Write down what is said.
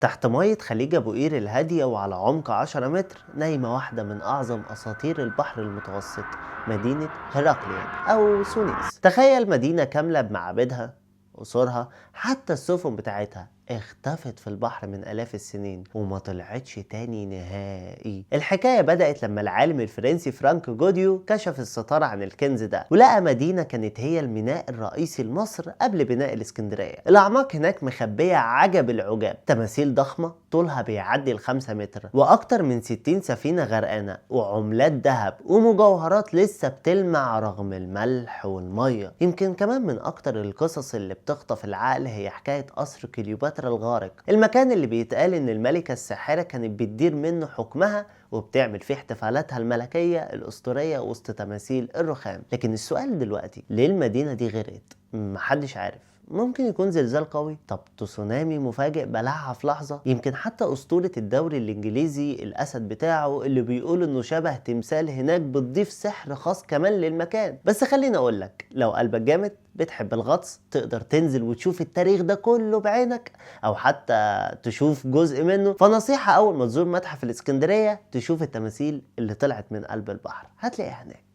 تحت مية خليج أبو قير الهادية وعلى عمق 10 متر نايمة واحدة من أعظم أساطير البحر المتوسط، مدينة هرقليون أو سونيس. تخيل مدينة كاملة بمعابدها، قصورها، حتى السفن بتاعتها اختفت في البحر من آلاف السنين وما طلعتش تاني نهائي. الحكاية بدأت لما العالم الفرنسي فرانك جوديو كشف الستار عن الكنز ده ولقى مدينة كانت هي الميناء الرئيسي لمصر قبل بناء الإسكندرية. الأعماق هناك مخبية عجب العجاب، تماثيل ضخمة طولها بيعدي ال5 متر وأكتر من 60 سفينة غرقانة وعملات ذهب ومجوهرات لسه بتلمع رغم الملح والمية. يمكن كمان من أكتر القصص اللي بتخطف العقل هي حكاية قصر كليوباترا الغارق، المكان اللي بيتقال إن الملكة الساحرة كانت بتدير منه حكمها وبتعمل فيه احتفالاتها الملكية الأسطورية وسط تماثيل الرخام. لكن السؤال دلوقتي، ليه المدينة دي غرقت؟ محدش عارف. ممكن يكون زلزال قوي، طب تسونامي مفاجئ بلعها في لحظة، يمكن حتى أسطورة الدوري الإنجليزي الأسد بتاعه اللي بيقول إنه شبه تمثال هناك بتضيف سحر خاص كمان للمكان. بس خليني أقولك، لو قلبك جامد بتحب الغطس تقدر تنزل وتشوف التاريخ ده كله بعينك أو حتى تشوف جزء منه، فنصيحة أول ما تزور متحف الإسكندرية تشوف التماثيل اللي طلعت من قلب البحر هتلاقيها هناك.